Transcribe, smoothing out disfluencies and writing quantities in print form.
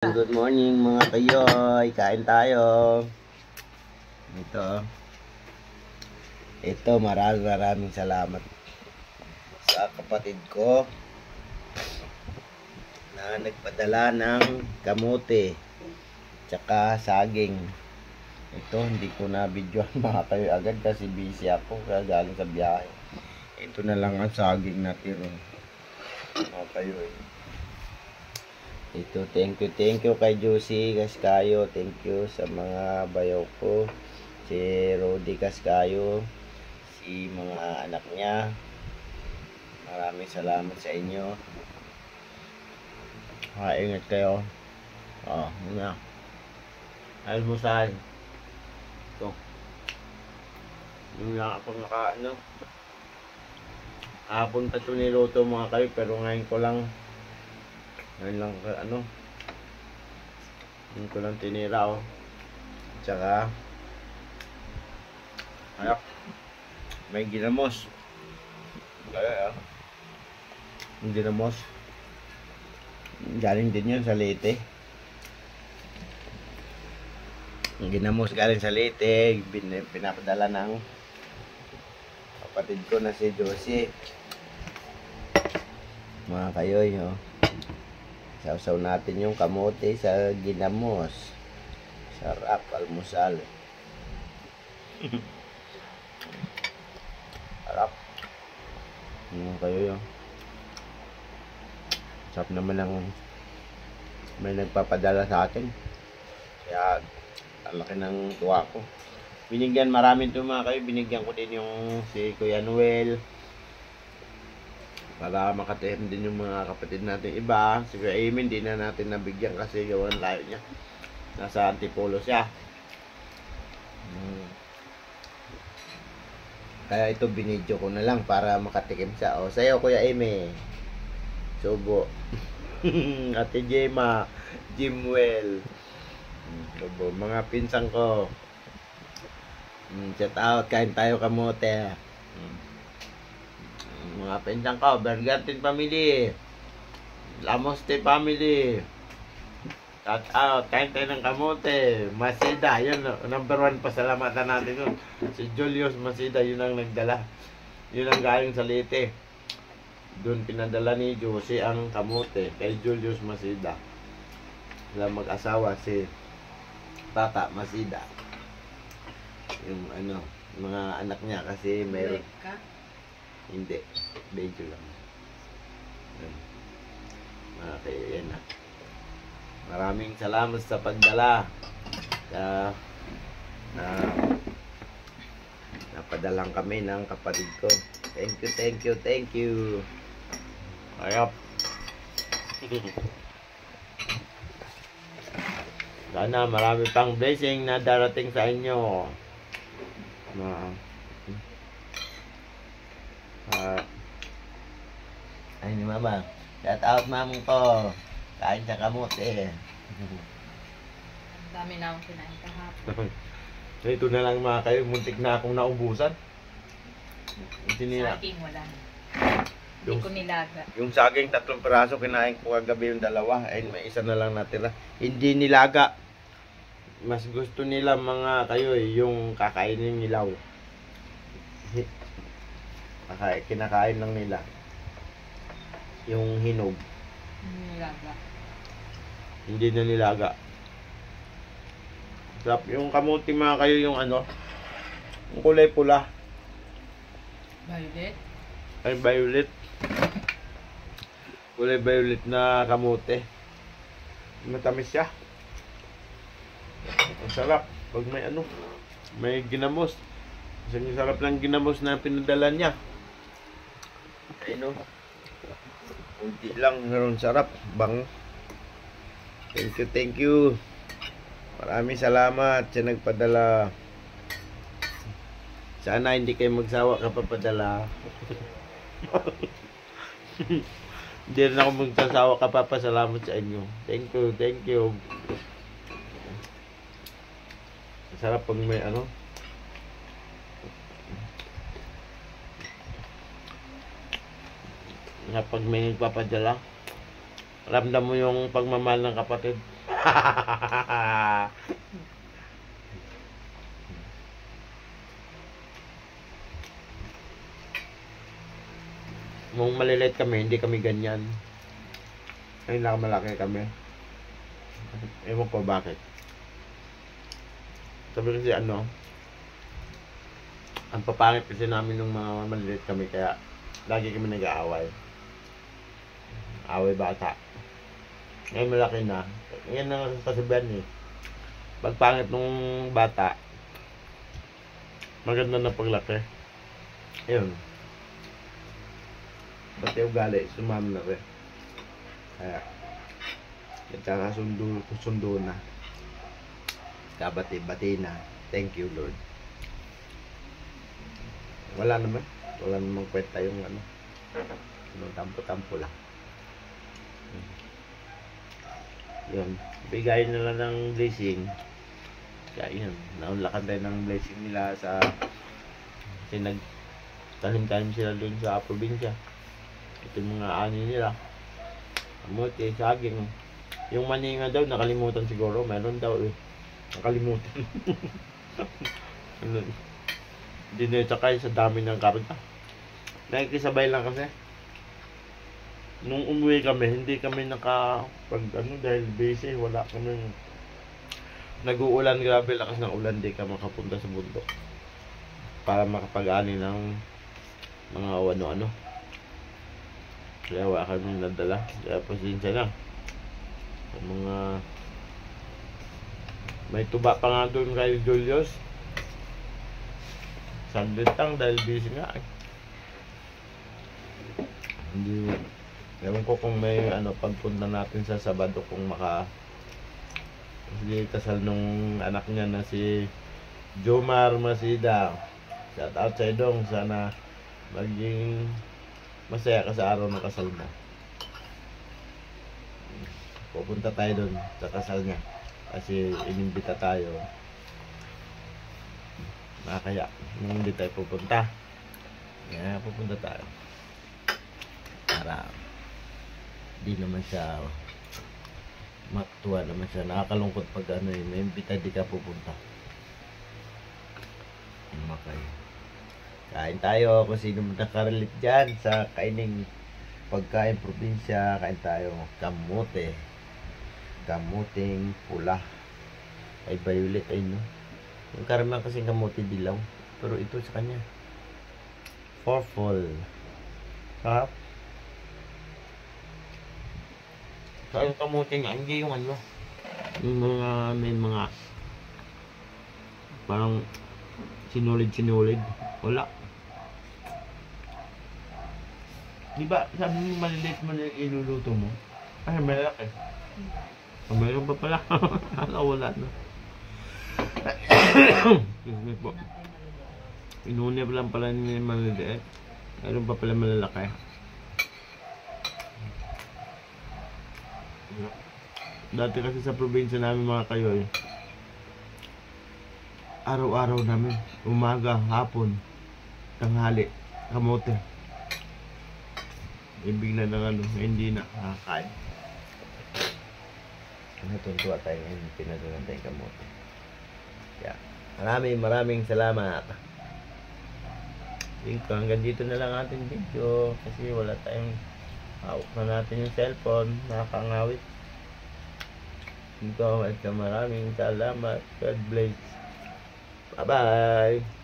Good morning mga kayoy, kain tayo. Ito maraming salamat sa kapatid ko na nagpadala ng kamote tsaka saging. Ito hindi ko na videoan mga kayoy agad kasi busy ako kaya galing sa biyahe. Ito na lang ang saging na tiro mga kayoy. Ito, thank you kay Josie Cascayo, thank you sa mga bayaw ko, si Rodi Cascayo, si mga anak niya, maraming salamat sa inyo. Ingat kayo. Yun na. Almusal. Ito. Yung na ako hapon pa ito niluto mga kayo, pero ngayon ko lang ngayon ko lang tinira tsaka may ginamos yung ginamos galing din yun sa Leyte. Yung ginamos galing sa Leyte pinapadala ng kapatid ko na si Josie mga kayoy. Sausaw natin yung kamote sa ginamos. Sarap almusal. Sarap. Kayo yun. Sarap naman ng may nagpapadala sa akin. Kaya ang laki ng tuwa ko. Binigyan maraming ito mga kayo. Binigyan ko din yung si Kuya Noel. Para makatihim din yung mga kapatid natin iba. Si Kuya Emin, di na natin nabigyan kasi gawan layo niya. Nasa Antipolo siya. Kaya ito binidyo ko na lang para makatikim siya. Sa'yo Kuya Emin. Subo. Ate Gemma. Jimwell. Subo. Mga pinsang ko. Shout out. Kain tayo kamote. Mga pinsang ko, Bergantin family, Lamoste family, shout out, kain tayo ng kamote, Masida, yun, number 1 pasalamatan natin yun, si Julius Masida, yun ang nagdala, yun ang galing sa Leyte, doon pinadala ni Josie ang kamote, kay Julius Masida, sila mag-asawa, si Tata Masida, yung mga anak niya, kasi mayroon, hindi, medyo lang. Okay, yan na. Maraming salamat sa pagdala. Napadalang kami ng kapatid ko. Thank you. Ayop. Sana marami pang blessing na darating sa inyo. Ay ni mama, shout out mamong ko, kain sa kamote. Dami na akong kinain kahapon. Ito na lang mga kayo, muntik na akong naubusan. Saging wala na. Hindi ko nilaga. Yung saging 3 piraso, kinain ko kagabi yung 2, ay may isa na lang natira. Hindi nilaga. Mas gusto nila mga kayo yung kakainin nilaw. Kinakain lang nila yung hinog. Nilaga. Hindi na nilaga. Sarap yung kamuti mga kayo, yung yung kulay pula. Violet? Ay, violet. Kulay violet na kamote. Matamis siya. Ang sarap pag may ginamos. Kasi yung sarap ng ginamos na pinadala niya. Kunti lang, meron sarap, bang. Thank you. Maraming salamat sa nagpadala. Sana hindi kayo magsawa kapag padala. Hindi rin ako magsasawa kapag pasalamat sa inyo. Thank you. Sarap pag may na pag may nagpapadala, ramdam mo yung pagmamahal ng kapatid. Nung maliliit kami, hindi kami ganyan. Ngayon lang malaki kami. Ewan ko bakit. Sabi kasi ano, ang papangit kasi namin nung mga maliliit kami, kaya lagi kami nag-aaway. Away bata. Ngayon malaki na. Yan ang kasabihan eh. Pagpangit nung bata, maganda na paglaki. Ayun. Pati ugali, sumama na rin. Kaya, nagkakasundo na. Kabati-bati na. Thank you, Lord. Wala namang kwenta yung ano. Tampo-tampo lang. Yun. Bigay nila ng blessing. Kaya yun. Naunlakan tayo ng blessing nila sa kasi nagtanim-tanim sila dun sa probinsya. Ito yung mga ani nila. Kamote, saging. Yung mani nga daw, nakalimutan siguro. Meron daw eh. Nakalimutan. Ano? Hindi na tsaka sa dami ng karga. Nakikisabay lang kasi. Nung umuwi kami, hindi kami dahil busy, wala kami. Nag-uulan, grabe lakas ng ulan, di ka makapunta sa bundok. Para makapag-ani ng mga ano-ano. Kaya wala kami nadala. Kaya pasensya na. Sa mga may tuba pa nga doon kay Julius. Saglit lang dahil busy nga eh. Hindi. Ewan ko kung may pagpunta natin sa Sabado kung kasi kasal nung anak niya na si Jomar Masida. Shout out sa idong. Sana maging masaya ka sa araw ng kasal mo. Pupunta tayo doon sa kasal niya. Kasi inimbita tayo. Kaya nung hindi tayo pupunta. Kaya pupunta tayo. Para di naman siya matuwa naman siya. Nakakalungkot pag may imbita di ka pupunta. Okay. Kain tayo kung sino mo nakarelate dyan sa kaining pagkain probinsya. Kain tayo kamote. Kamuting pula. Ay violet ay no. Yung karamihan kasing kamote dilaw. Pero ito sa kanya purple. Sarap. Sa yung kamote nga, hindi yung ano. Yung may mga parang sinulid. Wala. Diba, sabi mo maliliit mo na iluluto mo? Ay, malaki. Mayroon pa pala. Wala na. Excuse me po. Inuuna pa lang pala niya maliliit. Mayroon pa pala malalaki. Dati kasi sa probinsya namin mga kayoy, araw-araw namin, umaga, hapon, tanghali, kamote. Ibigla ng hindi na nakakain. Natutuwa tayo ngayon, pinagalan tayong kamote. Kaya, maraming salamat. Hanggang dito na lang ating video kasi wala tayong hawak na natin yung cellphone, nakakangawit. Maraming salamat. God bless. Bye-bye.